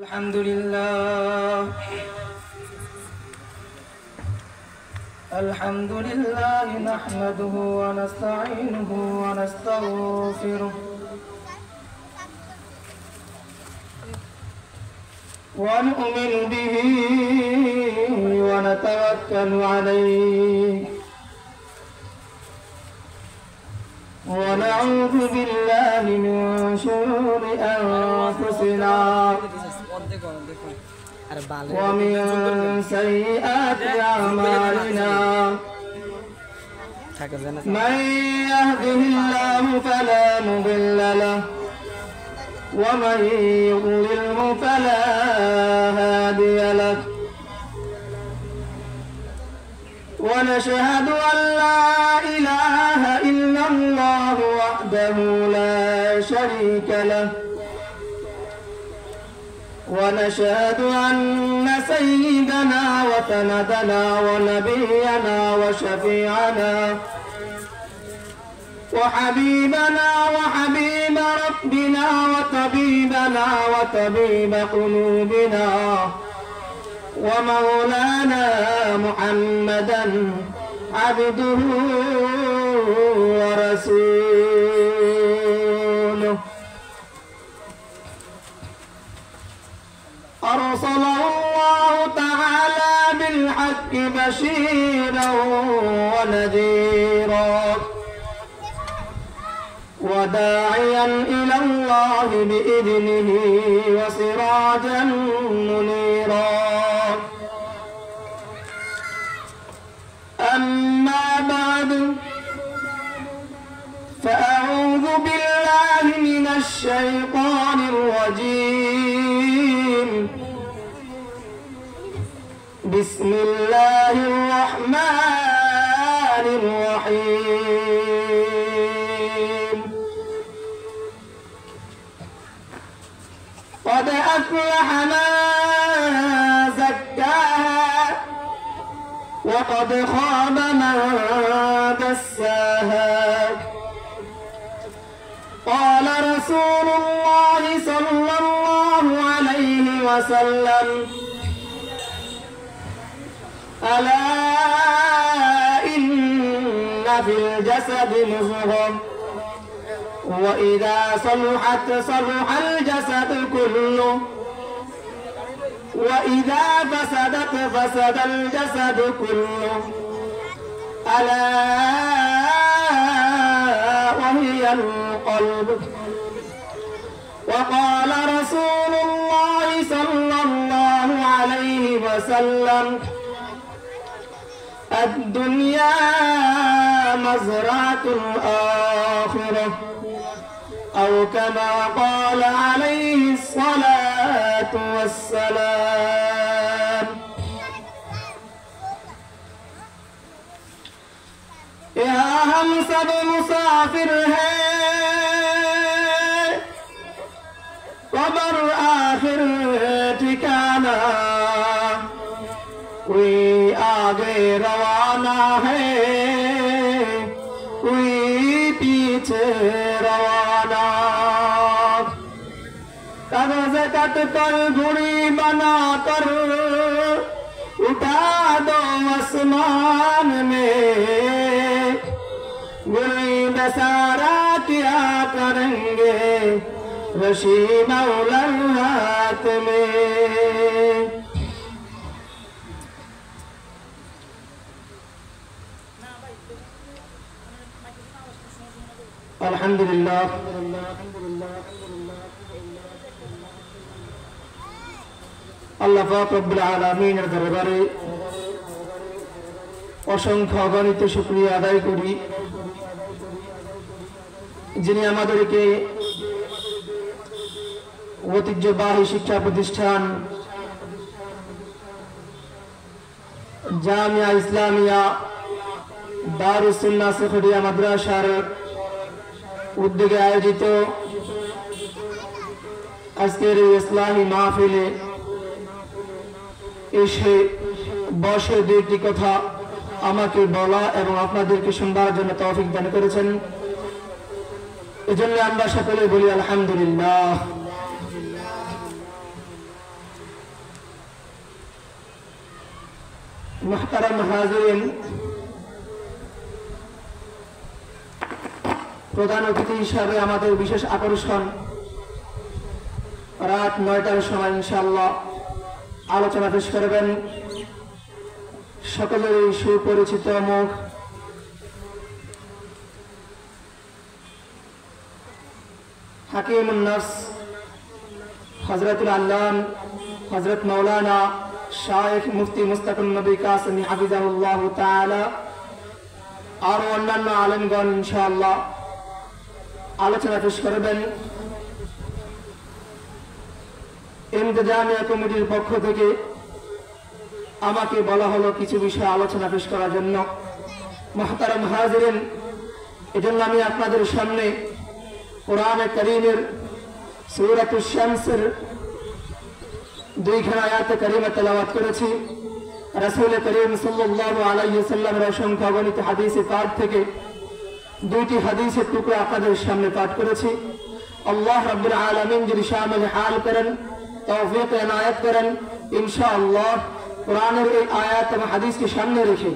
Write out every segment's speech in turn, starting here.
الحمد لله نحمده ونستعينه ونستغفره ونؤمن به ونتوكل عليه ونعوذ بالله من شرور أنفسنا ومن سيئات أعمالنا من يهده الله فلا مضل له ومن يضلله فلا هادي له ونشهد أن لا إله إلا الله وحده لا شريك له ونشهد أن سيدنا وسندنا ونبينا وشفيعنا وحبيبنا وحبيب ربنا وطبيبنا وطبيب قلوبنا ومولانا محمدا عبده ورسوله أرسله الله تعالى بالحق بشيرا ونذيرا وداعيا إلى الله بإذنه وسراجا منيرا أما بعد فأعوذ بالله من الشيطان الرجيم بسم الله الرحمن الرحيم قد أفلح من زكاها وقد خاب من دساها قال رسول الله صلى الله عليه وسلم ألا إن في الجسد مضغة وإذا صلحت صلح الجسد كله وإذا فسدت فسد الجسد كله ألا وهي القلب وقال رسول الله صلى الله عليه وسلم الدنيا مزرعة الآخرة أو كما قال عليه الصلاة والسلام यहाँ हम सब मुसाफिर हैं कब्र आखिर ठिकाना कोई आगे रवाना है कोई पीछे रवाना कागज कट कर घुड़ी बना कर उठा दो आसमान में गुली बेसारा क्या करेंगे रशी मौला हाथ में अल्हम्दुलिल्लाह আল্লাহ পাক রব্বুল আলামিনের দরবারে অসংখ্য অগণিত শুকরিয়া আদায় করি যিনি আমাদেরকে ঐতিহ্যবাহী শিক্ষা প্রতিষ্ঠান জামিয়া ইসলামিয়া দারুস সুন্নাহ সেখরিয়া মাদ্রাসার উদ্যোগে আয়োজিত আজকের এই ইসলামী মাহফিলে এসে বসে দুইটি কথা আমাকে বলা এবং আপনাদেরকে শোনার জন্য তৌফিক দান করেছেন। এজন্য আমরা সকলে বলি আলহামদুলিল্লাহ। মুহতারাম হাজিরিন, প্রধান অতিথি হিসাবে আমাদের বিশেষ আকর্ষণ রাত 9টার সময় ইনশাআল্লাহ আলোচনা পেশ করবেন সকলেরই সুপরিচিত মুখ হাকিমুন নফস হযরতুল আল্লাম হযরত মাওলানা শাইখ মুফতি মুস্তাকুন নবী কাসেমি হাফিজাহুল্লাহ তাআলা আর অন্যান্য আলেমগণ ইনশাআল্লাহ আলোচনা পেশ করবেন। ইন্তেজামিয়া কমিটির পক্ষ থেকে আমাকে বলা হলো কিছু বিষয় আলোচনা পেশ করার জন্য। মুহতারাম হাজিরিন, এজন্য আমি আপনাদের সামনে কোরআনে কারীমের সূরাতুশ শামসের 2 আয়াতে কারিমা তেলাওয়াত করেছি। রাসূল করিম সাল্লাল্লাহু আলাইহি ওয়াসাল্লামের অসংখ্য অগণিত হাদিসে পাঠ থেকে 2টি হাদিসের টুকরো আপনাদের সামনে পাঠ করেছি। আল্লাহ রাব্বুল আলামিন যদি শামিল হাল করেন, তৌফিক এনায়েত করেন, ইনশাআল্লাহ কোরআনের এই আয়াত এবং হাদিসকে সামনে রেখে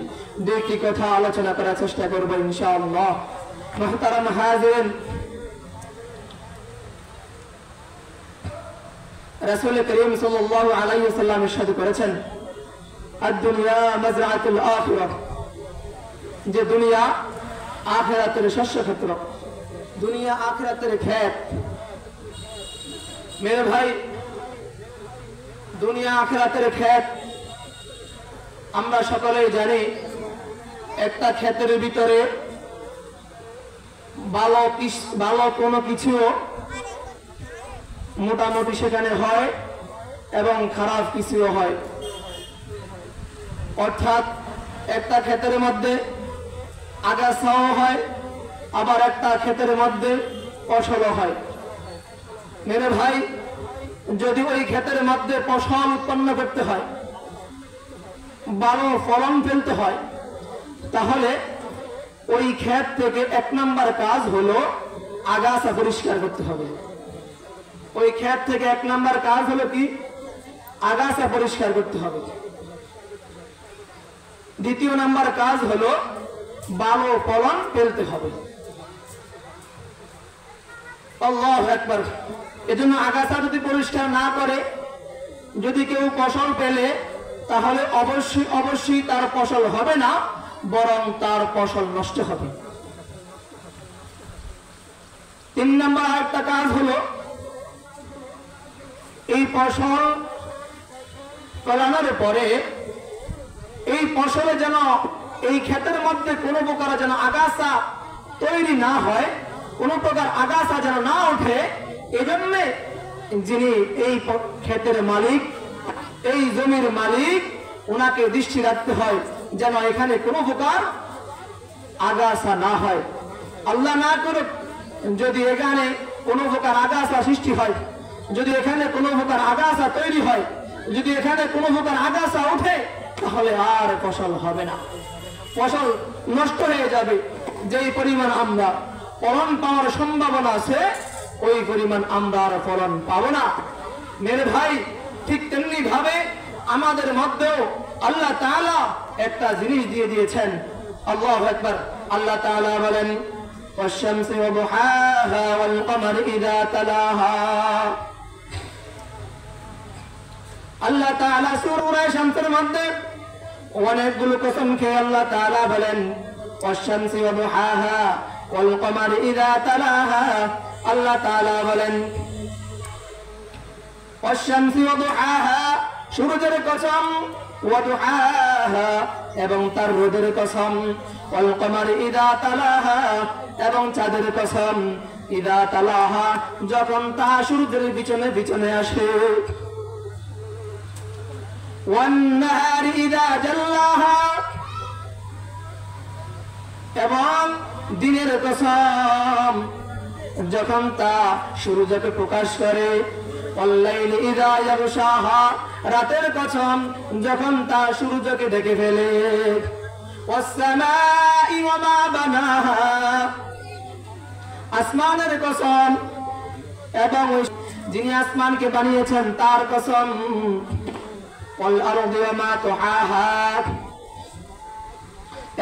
2টি কথা আলোচনা করার চেষ্টা করব ইনশাআল্লাহ। মুহতারাম হাজিরিন, রাসূল করিম সাল্লাল্লাহু আলাইহি ওয়াসাল্লাম ইরশাদ করেছেন, আদ-দুনিয়া মাজরাতুল আখিরাহ, যে দুনিয়া আখিরাতের শস্য ক্ষেত্র, দুনিয়া আখিরাতের ক্ষেত। মেরে ভাই, দুনিয়া আখিরাতের ক্ষেত আমরা সকলেই জানি। একটা ক্ষেতের ভিতরে ভালো কোনো কিছু মোটামুটি সেখানে হয় এবং খারাপ কিছুও হয়। অর্থাৎ একটা ক্ষেতের মধ্যে আগাছাও হয়, আবার একটা ক্ষেতের মধ্যে ফসলও হয়। মেরে ভাই, যদি ওই ক্ষেতের মধ্যে ফসল উৎপন্ন করতে হয়, ভালো ফলন ফেলতে হয়, তাহলে ওই ক্ষেত থেকে 1 নম্বর কাজ হলো আগাছা পরিষ্কার করতে হবে। ওই ক্ষেত থেকে 1 নম্বর কাজ হলো কি? আগাছা পরিষ্কার করতে হবে। 2য় নম্বর কাজ হলো ভালো ফলন ফেলতে হবে। আল্লাহু আকবার। এজন্য আগাছা যদি পরিষ্কার না করে, যদি কেউ ফসল পেলে, তাহলে অবশ্যই তার ফসল হবে না, বরং তার ফসল নষ্ট হবে। 3 নম্বর আরেকটা কাজ হলো এই ফসল ফলানোর পরে এই ফসলে যেন এই ক্ষেতের মধ্যে কোনো প্রকার যেন আগাছা তৈরি না হয়, কোনো প্রকার আগাছা যেন না ওঠে। এজন্য যিনি এই ক্ষেতের মালিক, এই জমির মালিক, ওনাকে দৃষ্টি রাখতে হয় যেন এখানে কোনো প্রকার আগাছা না হয়। আল্লাহ না করুক, যদি এখানে কোনো প্রকার আগাছা সৃষ্টি হয়, যদি এখানে কোনো প্রকার আগাছা তৈরি হয়, যদি এখানে কোনো প্রকার আগাছা ওঠে, তাহলে আর ফসল হবে না, ফসল নষ্ট হয়ে যাবে। যেই পরিমাণ আমরা ফলন পাওয়ার সম্ভাবনা আছে, ওই পরিমাণ আমরা আর ফলন পাবো না। মেরে ভাই, ঠিক তেমনি ভাবে আমাদের মধ্যেও আল্লাহ তাআলা একটা জিনিস দিয়ে দিয়েছেন। আল্লাহু আকবার। আল্লাহ তাআলা বলেন, ওয়াশ-শামসি ওয়া দুহাহা ওয়াল কমারি ইযা তালাহা। আল্লাহ তাআলা সূরা শামসের মধ্যে অনেকগুলো কসম খেয়ে আল্লাহ তাআলা বলেন, ওয়াশ-শামসি ওয়া দুহাহা ওয়াল কমারি ইযা তালাহা। আল্লাহ তাআলা বলেন, ওয়াশ-শামসি ওয়া দুহাহা, সূর্যের কসম, ওয়া দুহাহা, এবং তার রোদের কসম, ওয়াল কমারি ইযা তালাহা, এবং চাঁদের কসম, ইযা তালাহা, যখন তা সূর্যের পিছনে পিছনে আসে, ওয়ান নাহারি ইযা জাল্লাহা, এবং দিনের কসম, যখন তা সূর্যকে প্রকাশ করে, ওয়াল্লাইলি ইযা ইয়াগশাহা, রাতের কসম, যখন তা সূর্যকে ঢেকে ফেলে, ওয়াস-সামাই ওয়া মা বানাহা, আসমানের কসম, এবং যিনি আসমানকে বানিয়েছেন তার কসম, ওয়াল আরদি ওয়া মা তুহাহা,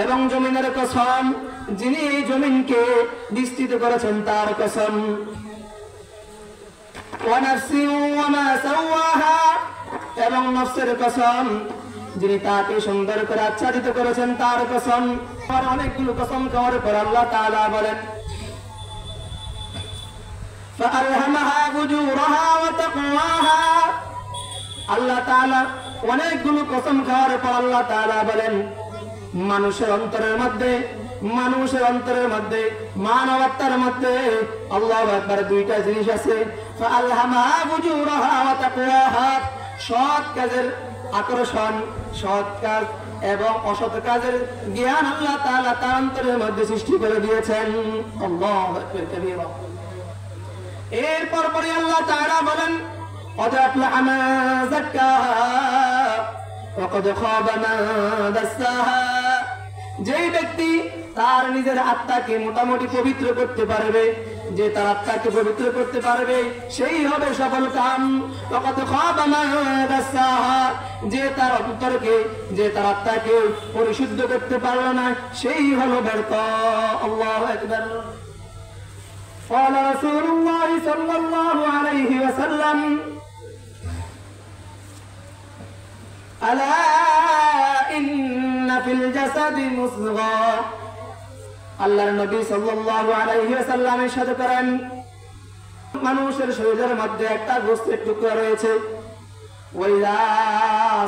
এবং জমিনের কসম, যিনি এই জমিনকে বিস্তৃত করেছেন তার কসম। ওয়া নাফসিন ওয়া মা সাওয়াহা, এবং নফসের কসম, যিনি তাকে সুন্দর করে আচ্ছাদিত করেছেন তার কসম। আর অনেকগুলো কসম খাওয়ার পর আল্লাহ তাআলা বলেন ফাআলহামাহা ফুজুরাহা ওয়া তাকওয়াহা। আল্লাহ তাআলা অনেকগুলো কসম খাওয়ার পর আল্লাহ তাআলা বলেন মানুষের অন্তরের মধ্যে মানবতার মধ্যে আল্লাহু আকবার দুইটা জিনিস আছে। ফাআলহামাহা ফুজুরাহা ওয়া তাকওয়াহা, সৎ কাজের আকর্ষণ, সৎ কাজ এবং অসৎ কাজের জ্ঞান আল্লাহ তাআলা তার অন্তরের মধ্যে সৃষ্টি করে দিয়েছেন। আল্লাহু আকবার কাবীরা। এরপর পরে আল্লাহ তাআলা বলেন قد أفلح من زكاها وقد خاب من دساها। যেই ব্যক্তি তার নিজের আত্মাকে মোটামুটি পবিত্র করতে পারবে, যে তার আত্মাকে পবিত্র করতে পারবে সেই হবে সফল কাম। وقد خاب من دساها, যে তার অন্তরকে, যে তার আত্মাকে পরিশুদ্ধ করতে পারল না সেই হলো ব্যর্থ। আল্লাহু আকবার। قال رسول الله صلى الله عليه وسلم ألا إن في الجسد مضغة। আল্লাহর নবী সাল্লাল্লাহু আলাইহি ওয়াসাল্লাম ইরশাদ করেন মানুষের শরীরের মধ্যে একটা গোশতের টুকরা রয়েছে। ওয়াইযা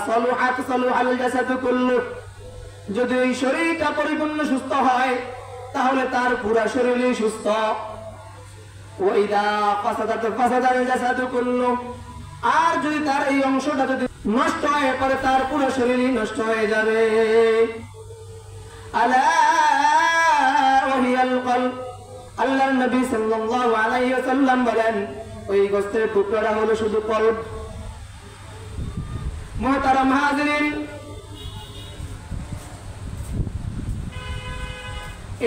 সালুহাত সালুহাল জাসাদু কুল্লু, যদি এই শরীরটা পরিপূর্ণ সুস্থ হয় তাহলে তার পুরো শরীরই সুস্থ। ওয়াইদা ফাসাদাত ফাসাদাল জাসাদু কুল্লু, আর যদি তার এই অংশটা যদি নষ্ট হয়ে পড়ে তার পুরো শরীরই নষ্ট হয়ে যাবে। আলা ওয়াহিয়াল কলব, আল্লাহর নবী সাল্লাল্লাহু আলাইহি ওয়াসাল্লাম বলেন ওই গোশতের টুকরাটা হলো শুধু কলব। মুহতারাম হাজিরিন,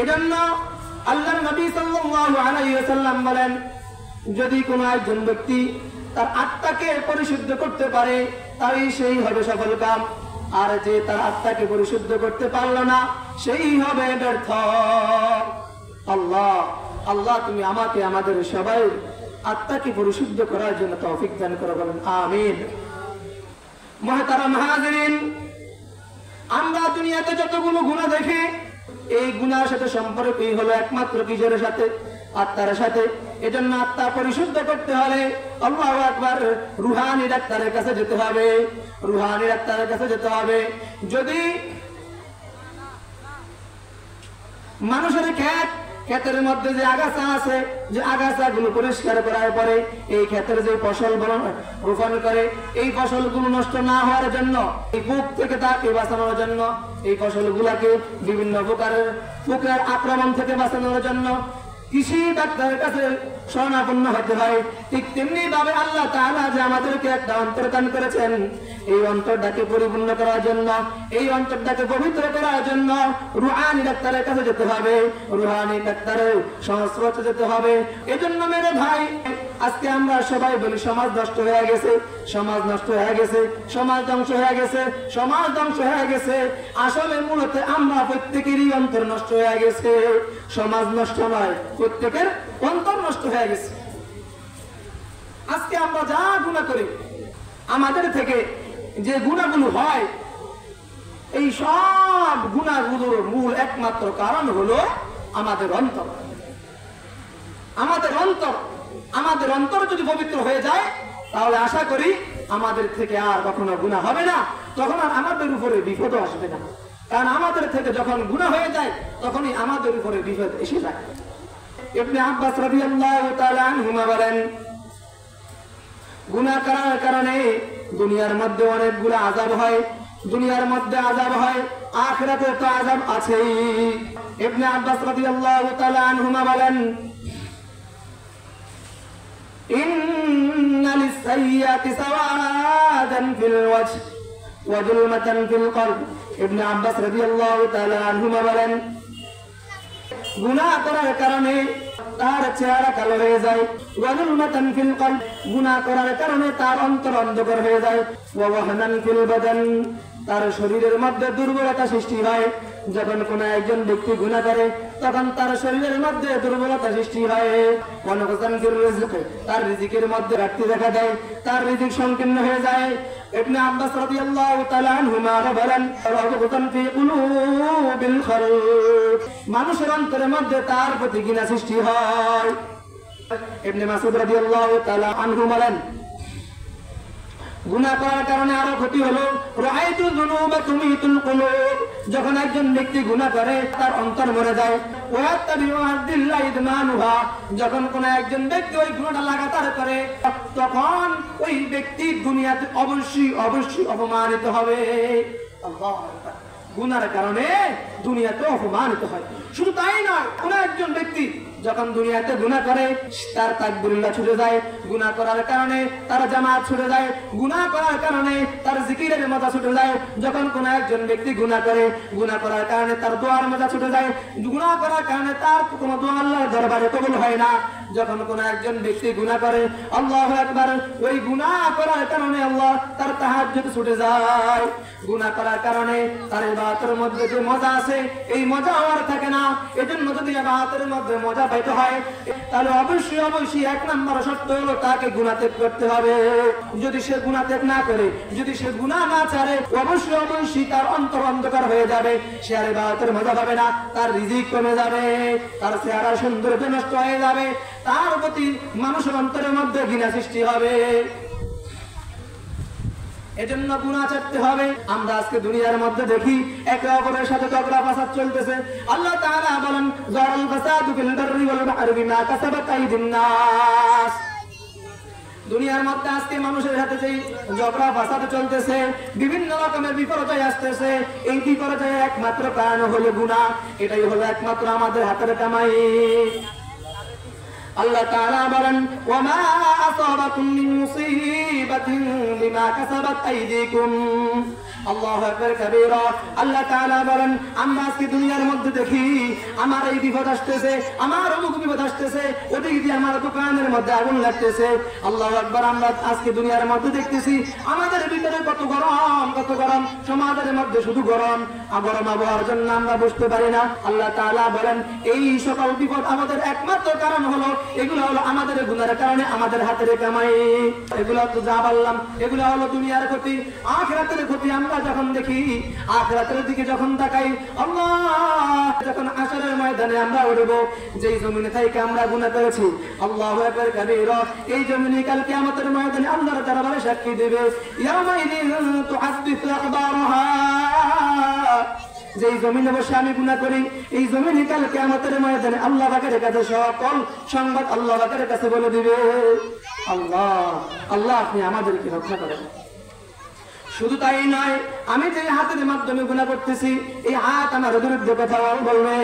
এজন্য আল্লাহর নবী সাল্লাল্লাহু আলাইহি ওয়াসাল্লাম বলেন যদি কোনো একজন ব্যক্তি তার আত্মাকে পরিশুদ্ধ করতে পারে তাই সেই হবে সফল কাম, আর যে তার আত্মাকে পরিশুদ্ধ করতে পারল না সেই হবে ব্যর্থ। আল্লাহ তুমি আমাকে আমাদের সবাই আত্মাকে পরিশুদ্ধ করার জন্য তৌফিক দান করো, বলেন আমিন। মুহতারাম হাজিরিন, আমরা দুনিয়াতে যতগুলো গুনাহ দেখি এই গুনাহের সাথে সম্পর্কই হলো একমাত্র কিসের সাথে? আত্মার সাথে। এজন্য আত্মা পরিশুদ্ধ করতে হলে আল্লাহু আকবার রুহানি ডাক্তারের কাছে যেতে হবে, রুহানি ডাক্তারের কাছে যেতে হবে। যদি মানুষের ক্ষেতের মধ্যে যে আগাছা আছে, যে আগাছাগুলো পরিষ্কার করার পরে এই ক্ষেতের যে ফসল রোপণ করে এই ফসলগুলো নষ্ট না হওয়ার জন্য, এই পোক থেকে তাকে বাঁচানোর জন্য, এই ফসলগুলাকে বিভিন্ন প্রকারের পোকের আক্রমণ থেকে বাঁচানোর জন্য কৃষি ডাক্তারের কাছে শরণাপন্ন হতে হয়। ঠিক তেমনি ভাবে আল্লাহ তাআলা যে আমাদেরকে একটা অন্তর দান করেছেন, এই অন্তরটাকে পরিপূর্ণ করার জন্য, এই অন্তরটাকে পবিত্র করার জন্য রুহানি ডাক্তারের কাছে যেতে হবে, রুহানি ডাক্তারের সংস্পর্শে যেতে হবে। এজন্য মেরে ভাই, আজকে আমরা সবাই বলি সমাজ নষ্ট হয়ে গেছে, সমাজ নষ্ট হয়ে গেছে, সমাজ ধ্বংস হয়ে গেছে, সমাজ ধ্বংস হয়ে গেছে। আসলে মূলত আমরা প্রত্যেকেরই অন্তর নষ্ট হয়ে গেছে, সমাজ নষ্ট নয়, প্রত্যেকের অন্তর নষ্ট হয়ে গেছে। আজকে আমরা যা গুনাহ করি, আমাদের থেকে যে গুনাহগুলো হয়, এই সব গুনাহগুলোর মূল একমাত্র কারণ হলো আমাদের অন্তর। আমাদের অন্তর যদি পবিত্র হয়ে যায় তাহলে আশা করি আমাদের থেকে আর কখনো গুনাহ হবে না, তখন আর আমাদের উপরে বিপদ আসবে না। কারণ আমাদের থেকে যখন গুনাহ হয়ে যায় তখনই আমাদের উপরে বিপদ এসে যায়। ইবনে আব্বাস রাদিয়াল্লাহু তাআলা আনহুমা বলেন গুনাহ করার কারণে দুনিয়ার মধ্যে অনেকগুলো আযাব হয়, দুনিয়ার মধ্যে আযাব হয়, আখিরাতে তো আযাব আছেই। ইবনে আব্বাস রাদিয়াল্লাহু তাআলা আনহুমা বলেন ইন্না লিস-সাইয়্যাতি সাওয়াদান ফিল ওয়াজহ ওয়া যুলমাতান ফিল কলব। ইবনে আব্বাস রাদিয়াল্লাহু তাআলা আনহুমা বলেন গুনাহ করার কারণে তার চেহারা কালো হয়ে যায়, ওয়া যুলমাতান ফিল কলব, গুনাহ করার কারণে তার অন্তর অন্ধকার হয়ে যায়, ওয়া ওয়াহনান ফিল বাদান, তার শরীরের মধ্যে দুর্বলতা সৃষ্টি হয়। যখন কোন একজন ব্যক্তি গুনাহ করে তখন তার শরীরের মধ্যে দুর্বলতা সৃষ্টি হয়, ওয়ানকসান ফির রিজক, তার রিজিকের মধ্যে ঘাটতি দেখা দেয়, তার রিজিক সংকীর্ণ হয়ে যায়। ইবনে আব্বাস রাদিয়াল্লাহু তাআলা আনহুমা বলেন, রাগবাতান ফি কুলুবিল খালক, মানুষের অন্তরের মধ্যে তার প্রতি ঘৃণা সৃষ্টি হয়। ইবনে মাসউদ রাদিয়াল্লাহু তাআলা আনহু বলেন, গুনাহ করার কারণে আরো ক্ষতি হলো, রাআইতু যুনুবা তুমিতুল কুলুব, যখন একজন ব্যক্তি গুনাহ করে তার অন্তর মরে যায়, ওয়া তাবিউ আদিল্লাহ ইদমানুহা, যখন কোন একজন ব্যক্তি ওই গুনাহটা লাগাতার করে তখন ওই ব্যক্তি দুনিয়াতে অবশ্যই অপমানিত হবে। আল্লাহু আকবার। গুনার কারণে দুনিয়াতে অপমানিত হয়। শুধু তাই নয়, কোন একজন ব্যক্তি যখন দুনিয়াতে গুনাহ করে তার তাকবীরুল্লাহ ছুটে যায়, গুনাহ করার কারণে তার জামাত ছুটে যায়, গুনাহ করার কারণে তার জিকিরের মজা ছুটে যায়। যখন কোন একজন ব্যক্তি গুনাহ করে, গুনাহ করার কারণে তার দোয়ার মজা ছুটে যায়, গুনাহ করার কারণে তার কোনো দোয়া আল্লাহর দরবারে কবুল হয় না। যখন কোন একজন ব্যক্তি গুনাহ করে, আল্লাহু আকবার, ওই গুনাহ করার কারণে আল্লাহ তার তাহাজ্জুদ ছুটে যায়। গুনাহ করার কারণে তার ইবাদতের মধ্যে যে মজা আছে এই মজা আর থাকে না। এজন্য যদি ইবাদতের মধ্যে মজা পাইতে হয় তাহলে অবশ্যই এক নম্বর শর্ত হলো তাকে গুনাহ ত্যাগ করতে হবে। যদি সে গুনাহ ত্যাগ না করে, যদি সে গুনাহ না ছাড়ে, অবশ্যই তার অন্তর অন্ধকার হয়ে যাবে, সে আর ইবাদতের মজা পাবে না, তার রিজিক কমে যাবে, তার চেহারা সৌন্দর্য নষ্ট হয়ে যাবে, তার প্রতি মানুষের অন্তরের মধ্যে ঘৃণা সৃষ্টি হবে। এজন্য গুনাহ ছাড়তে হবে। আমরা আজকে দুনিয়ার মধ্যে দেখি একে অপরের সাথে ঝগড়া ফাসাদ চলতেছে। আল্লাহ তাআলা বলেন, যারাল ফাসাদু ফিল বাররি ওয়াল বাহরি বিমা কাসাবাত আইদিন নাস, দুনিয়ার মধ্যে আজকে মানুষের সাথে যেই ঝগড়া ফাসাদ চলতেছে, বিভিন্ন রকমের বিপর্যয় আসতেছে, এই বিপর্যয়ের একমাত্র কারণ হলো গুনাহ। এটাই হলো একমাত্র আমাদের হাতের কামাই। আল্লাহ তাআলা বলেন, ওয়া মা আসাবাকুম মিন মুসিবাতিন বিমা কাসাবাত আইদিকুম, আল্লাহু আকবার কাবীরা। আল্লাহ তাআলা বলেন, আমরা আজকে দুনিয়ার মধ্যে দেখি আমার এই বিপদ আসতেছে, আমার অমুক বিপদ আসতেছে, ওদিক দিয়ে আমার দোকানের মধ্যে আগুন লাগতেছে। আল্লাহু আকবার। আমরা আজকে দুনিয়ার মধ্যে দেখতেছি আমাদের ভিতরে কত গরম, সমাজের মধ্যে শুধু গরম আবহাওয়ার জন্য আমরা বুঝতে পারি না। আল্লাহ তাআলা বলেন, এই সকল বিপদ আমাদের একমাত্র কারণ হলো, এগুলো হলো আমাদের গুনাহের কারণে আমাদের হাতের কামাই। এগুলো তো যা বললাম, এগুলো হলো দুনিয়ার ক্ষতি। আখিরাতের ক্ষতি আমরা যখন দেখি, আখিরাতের দিকে যখন তাকাই, আল্লাহ যখন হাশরের ময়দানে আমরা উঠব, যেই জমিনে থেকে আমরা গুনাহ করেছি, আল্লাহু আকবার কাবীরা, এই জমিনে কাল কিয়ামতের ময়দানে আল্লাহর দরবারে সাক্ষী দেবে। ইয়াউমাইযিন তুহাদ্দিসু আখবারাহা, যেই জমিনে বসে আমি গুনাহ করি, এই জমিনে কাল কিয়ামতের ময়দানে আল্লাহ পাকের কাছে সকল সংবাদ আল্লাহ পাকের কাছে বলে দিবে। আল্লাহ আপনি আমাদেরকে রক্ষা করেন। শুধু তাই নয়, আমি যে হাতের মাধ্যমে গুনাহ করতেছি, এই হাত আমার বিরুদ্ধে কথা বলবে।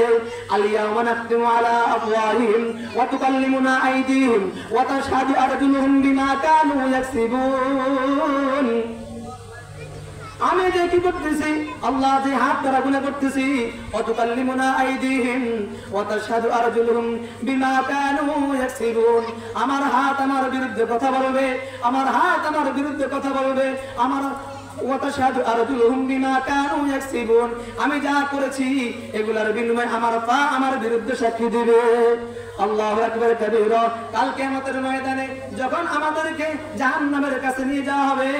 আল-ইয়াওমা নাখতিমু আলা আফওয়াহিহিম ওয়া তুকাল্লিমুনা আইদিহিম ওয়া তাশহাদু আরজুলুহুম বিমা কানু ইয়াকসিবুন। আমি যে কি করতেছি, আল্লাহ যে হাত দ্বারা গুনাহ করতেছি, ওয়া তুকাল্লিমুনা আইদিহিম ওয়া তাশহাদু আরজুলুহুম বিমা কানু ইয়াকসিবুন, আমার হাত আমার বিরুদ্ধে কথা বলবে, আমার হাত আমার বিরুদ্ধে কথা বলবে, আমার ওয়াতাশহাদু আরজুলুহুম বিমা কানু ইয়াকসিবুন, আমি যা করেছি এগুলার বিনিময়ে আমার পা আমার বিরুদ্ধে সাক্ষী দিবে। আল্লাহু আকবার কাবীরা। কাল কিয়ামতের ময়দানে যখন আমাদেরকে জাহান্নামের কাছে নিয়ে যাওয়া হবে,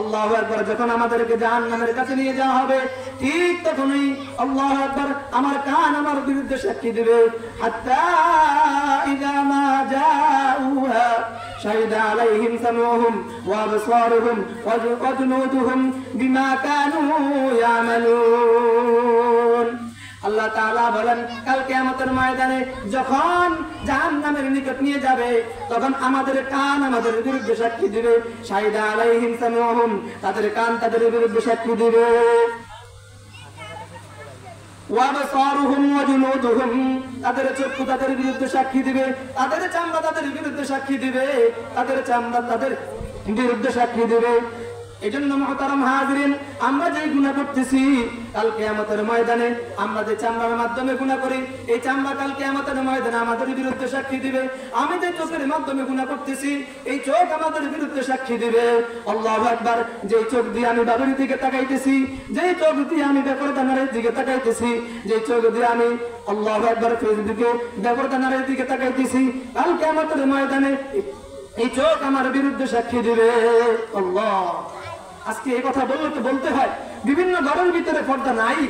আল্লাহু আকবার, যখন আমাদেরকে জাহান্নামের কাছে নিয়ে যাওয়া হবে, ঠিক তখনই আল্লাহু আকবার আমার কান আমার বিরুদ্ধে সাক্ষী দিবে। হাত্তা ইযা মা জাউহা শাহিদা আলাইহিম সামউহুম ওয়া আবসারুহুম ওয়া জুনুদুহুম বিমা কানু ইয়ামালুন। আল্লাহ তাআলা বলেন, কাল কিয়ামতের ময়দানে যখন জাহান্নামের নিকট নিয়ে যাবে, তখন আমাদের কান আমাদের বিরুদ্ধে সাক্ষী দিবে। শাহিদা আলাইহিম সামউহুম, তাদের কান তাদের বিরুদ্ধে সাক্ষী দিবে। ওয়া আবসারুহুম ওয়া জুনুদুহুম, তাদের চক্ষু তাদের বিরুদ্ধে সাক্ষী দিবে, তাদের চামড়া তাদের বিরুদ্ধে সাক্ষী দিবে, তাদের চামড়া তাদের বিরুদ্ধে সাক্ষী দিবে। এজন্য মুহতারাম হাজিরিন, আমরা যে গুনাহ করতেছি কাল কিয়ামতের ময়দানে, আমরা যে চামড়ার মাধ্যমে গুনাহ করি, এই চামড়া কাল কিয়ামতের ময়দানে আমাদের বিরুদ্ধে সাক্ষী দিবে। আমি যে চোখের মাধ্যমে গুনাহ করতেছি, এই চোখ আমাদের বিরুদ্ধে সাক্ষী দিবে। আল্লাহু আকবার। যে চোখ দিয়ে আমি বাড়ির দিকে তাকাইতেছি, যে চোখ দিয়ে আমি বেপরদানের দিকে তাকাইতেছি, যে চোখ দিয়ে আমি আল্লাহু আকবার ফেসবুকে বেপরদানের দিকে তাকাইতেছি, কাল কিয়ামতের ময়দানে এই চোখ আমার বিরুদ্ধে সাক্ষী দিবে। আল্লাহ, আজকে এই কথা বলতে হয়, বিভিন্ন ঘরের ভিতরে পর্দা নাই।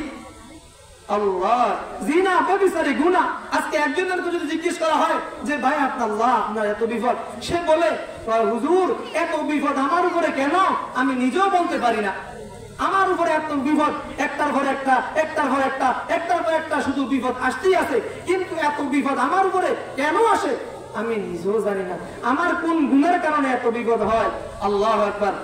আল্লাহ, জিনা, ব্যভিচারী, গুনাহ। আজকে একজনের যদি জিজ্ঞেস করা হয় যে ভাই আপনার এত বিপদ, সে বলে হুজুর এত বিপদ আমার উপরে কেন, আমি নিজেও বলতে পারি না। আমার উপরে এত বিপদ, একটার পর একটা, একটার পর একটা, একটার পর একটা শুধু বিপদ আসতেই আছে, কিন্তু এত বিপদ আমার উপরে কেন আসে আমি নিজেও জানি না। আমার কোন গুণের কারণে এত বিপদ হয়। আল্লাহু আকবার।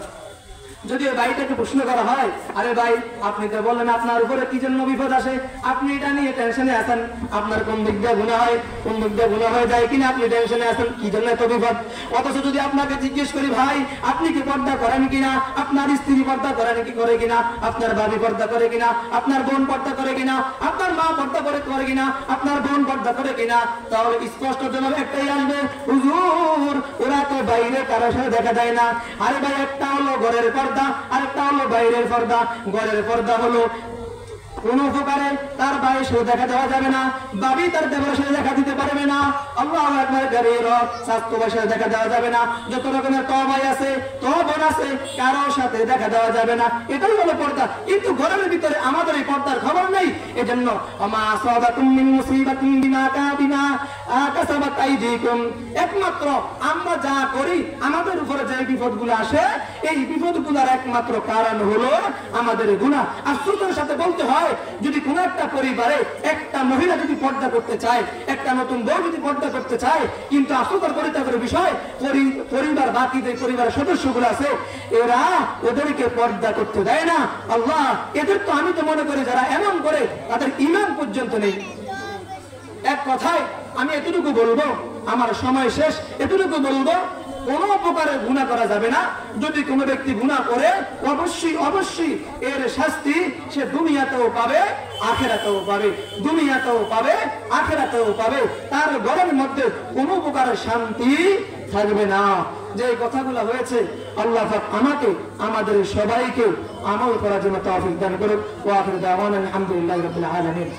যদি ওই ভাইটাকে প্রশ্ন করা হয়, আরে ভাই আপনি তো বললেন আপনার উপরে কি জন্য বিপদ আসে, আপনি এটা নিয়ে টেনশনে আছেন, আপনার কোন দিক দিয়ে গুনাহ হয়, কোন দিক দিয়ে গুনাহ হয়ে যায় কিনা আপনি টেনশনে আছেন, কি জন্য এত বিপদ। অথচ যদি আপনাকে জিজ্ঞেস করি ভাই আপনি কি পর্দা করেন কিনা, আপনার স্ত্রী পর্দা করেন কি করে কিনা, আপনার ভাবি পর্দা করে কিনা, আপনার বোন পর্দা করে কিনা, আপনার মা পর্দা করে কিনা, আপনার বোন পর্দা করে কিনা, তাহলে স্পষ্ট জবাব একটাই আসবে, হুজুর ওরা তো বাইরে কারোর সাথে দেখা যায় না। আরে ভাই, একটা হলো ঘরের পর্দা, আরেকটা হলো বাইরের পর্দা। ঘরের পর্দা হলো কোন প্রকারে তার ভাইয়ের সাথে দেখা দেওয়া যাবে না, বাবি তার দেবরের সাথে দেখা দিতে পারবে না, আল্লাহু আকবার, স্বাস্থ্য ভাইয়ের সাথে দেখা দেওয়া যাবে না, যত রকমের ভাই আছে, বোন আছে, কারোর সাথে দেখা দেওয়া যাবে না। এটাই হলো পর্দা। কিন্তু ঘরের ভিতরে আমাদের এই পর্দার খবর নেই। এজন্য আমা আসাবাকুম মিন মুসিবাতিন বিমা কাসাবাত আইদিকুম, একমাত্র আমরা যা করি আমাদের উপরে যে বিপদগুলো আসে, এই বিপদগুলোর একমাত্র কারণ হলো আমাদের গুনাহ। আশ্চর্যের সাথে বলতে হয়, যদি কোন একটা পরিবারে একটা মহিলা যদি পর্দা করতে চায়, একটা নতুন বউ যদি পর্দা করতে চায়, কিন্তু আশ্চর্য পরিত্যাগের বিষয় পরিবার, বাকি যে পরিবারের সদস্যগুলো আছে এরা ওদেরকে পর্দা করতে দেয় না। আল্লাহ, এদের তো আমি তো মনে করি যারা এমন করে তাদের ঈমান পর্যন্ত নেই। এক কথায় আমি এতটুকু বলবো, আমার সময় শেষ, এতটুকু বলবো, কোন প্রকারে গুনাহ করা যাবে না। যদি কোনো ব্যক্তি গুনাহ করে অবশ্যই এর শাস্তি সে দুনিয়াতেও পাবে, আখিরাতেও পাবে। দুনিয়াতেও পাবে, আখিরাতেও পাবে। তার ঘরের মধ্যে কোনো প্রকারের শান্তি থাকবে না। যে কথাগুলো হয়েছে আল্লাহ পাক আমাকে আমাদের সবাইকে আমল করার জন্য তৌফিক দান করুন। ওয়া আখিরু দাওয়ানা আলহামদুলিল্লাহি রাব্বিল আলামিন।